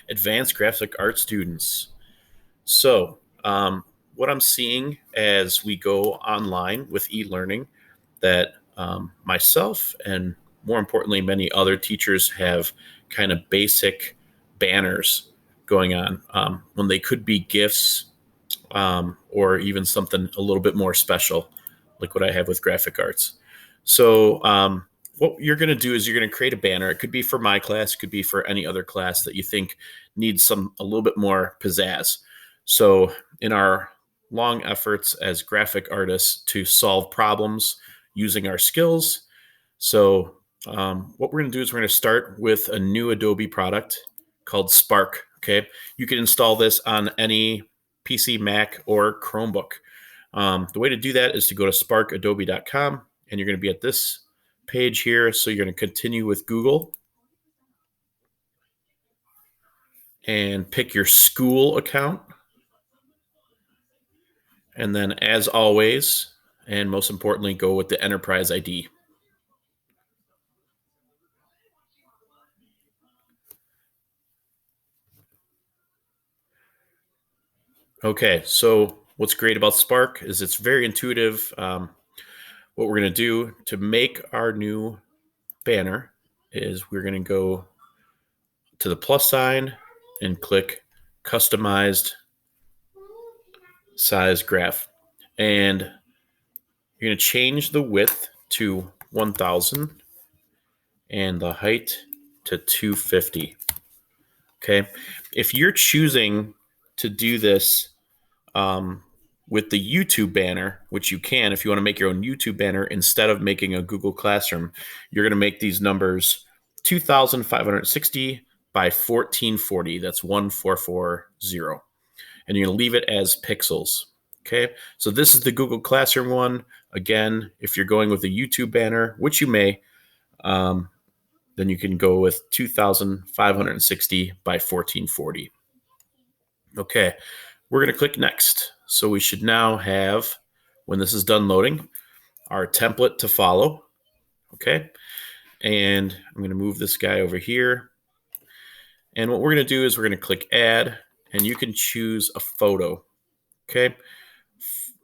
advanced graphic art students. So, what I'm seeing as we go online with e-learning that myself and more importantly, many other teachers have kind of basic banners going on when they could be gifts or even something a little bit more special, like what I have with graphic arts. So, what you're going to do is you're going to create a banner. It could be for my class, it could be for any other class that you think needs a little bit more pizzazz. So, in our long efforts as graphic artists to solve problems using our skills, what we're going to do is we're going to start with a new Adobe product called Spark. Okay, you can install this on any PC, Mac, or Chromebook. The way to do that is to go to sparkadobe.com, and you're going to be at this page here. So you're going to continue with Google and pick your school account. And then, as always, and most importantly, go with the enterprise ID. Okay, so what's great about Spark is it's very intuitive. What we're going to do to make our new banner is we're going to go to the plus sign and click customized size graph. And you're going to change the width to 1000 and the height to 250. Okay. If you're choosing to do this with the YouTube banner, which you can, if you want to make your own YouTube banner instead of making a Google Classroom, you're going to make these numbers 2,560 by 1440. That's 1440. And you're going to leave it as pixels. Okay. So this is the Google Classroom one. Again, if you're going with a YouTube banner, which you may, then you can go with 2,560 by 1440. Okay. We're going to click next. So we should now have, when this is done loading, our template to follow. Okay. And I'm going to move this guy over here. And what we're going to do is we're going to click add, and you can choose a photo. Okay.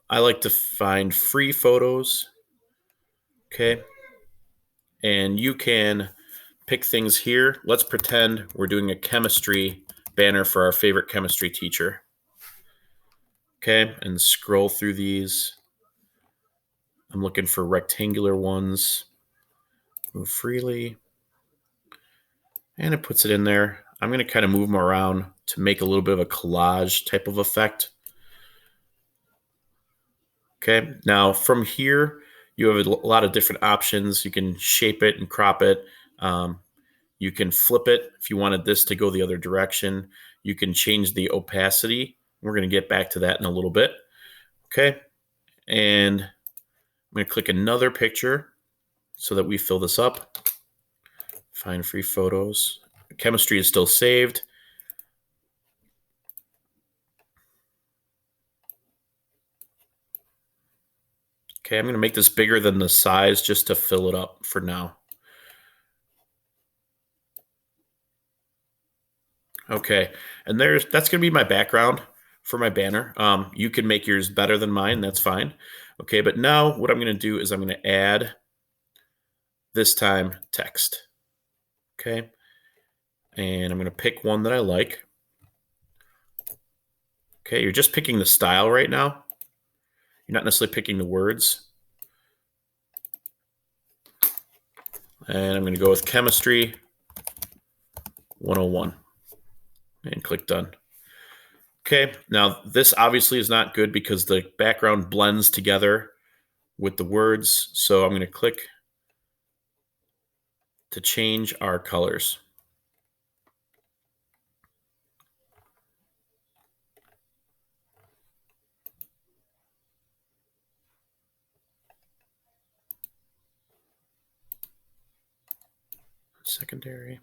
I like to find free photos. Okay. And you can pick things here. Let's pretend we're doing a chemistry banner for our favorite chemistry teacher. Okay. And scroll through these. I'm looking for rectangular ones. Move freely. And it puts it in there. I'm going to kind of move them around to make a little bit of a collage type of effect. Okay. Now from here, you have a lot of different options. You can shape it and crop it. You can flip it if you wanted this to go the other direction. You can change the opacity. We're going to get back to that in a little bit. Okay. And I'm going to click another picture so that we fill this up. Find free photos. Chemistry is still saved. Okay, I'm going to make this bigger than the size just to fill it up for now. Okay, and that's going to be my background for my banner. You can make yours better than mine. That's fine. Okay, but now what I'm going to do is I'm going to add this time text. Okay, and I'm going to pick one that I like. Okay, you're just picking the style right now. You're not necessarily picking the words. And I'm going to go with Chemistry 101 and click Done. Okay, now this obviously is not good because the background blends together with the words. So I'm going to click to change our colors. Secondary.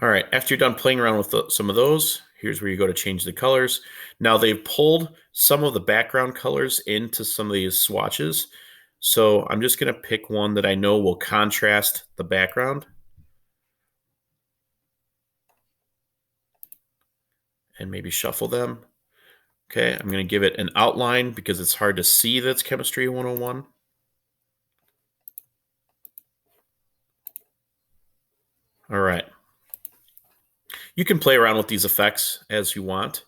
All right, after you're done playing around with some of those, here's where you go to change the colors. Now they've pulled some of the background colors into some of these swatches. So I'm just going to pick one that I know will contrast the background. and maybe shuffle them. Okay, I'm going to give it an outline because it's hard to see that it's Chemistry 101. All right. You can play around with these effects as you want.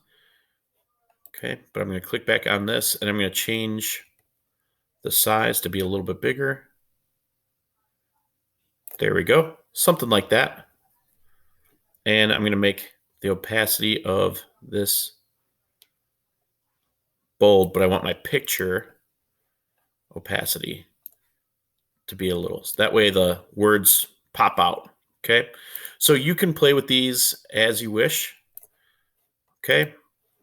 Okay, but I'm going to click back on this and I'm going to change the size to be a little bit bigger. There we go, something like that. And I'm going to make the opacity of this bold, but I want my picture opacity to be a little. So that way the words pop out. Okay, so you can play with these as you wish. Okay,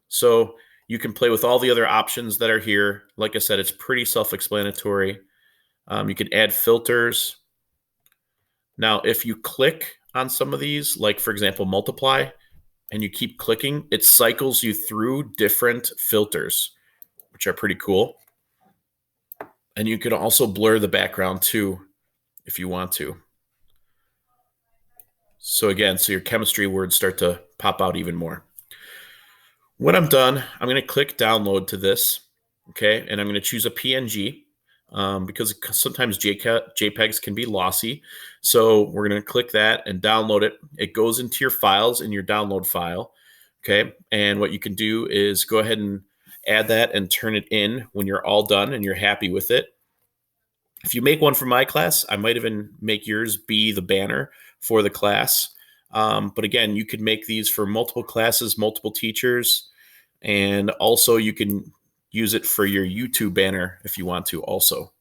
so you can play with all the other options that are here. Like I said, it's pretty self-explanatory. You can add filters. Now, if you click on some of these, like for example, multiply, and you keep clicking, it cycles you through different filters, which are pretty cool. And you can also blur the background too, if you want to. So again, so your chemistry words start to pop out even more. When I'm done, I'm going to click download to this, okay? And I'm going to choose a PNG because sometimes JPEGs can be lossy. So we're going to click that and download it. It goes into your files in your download file, okay? And what you can do is go ahead and add that and turn it in when you're all done and you're happy with it. If you make one for my class, I might even make yours be the banner for the class. But again, you could make these for multiple classes, multiple teachers, and also you can use it for your YouTube banner if you want to also.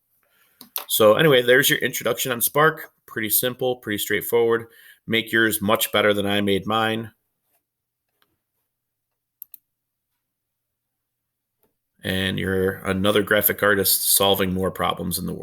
So anyway, there's your introduction on Spark. Pretty simple, pretty straightforward. Make yours much better than I made mine. And you're another graphic artist solving more problems in the world.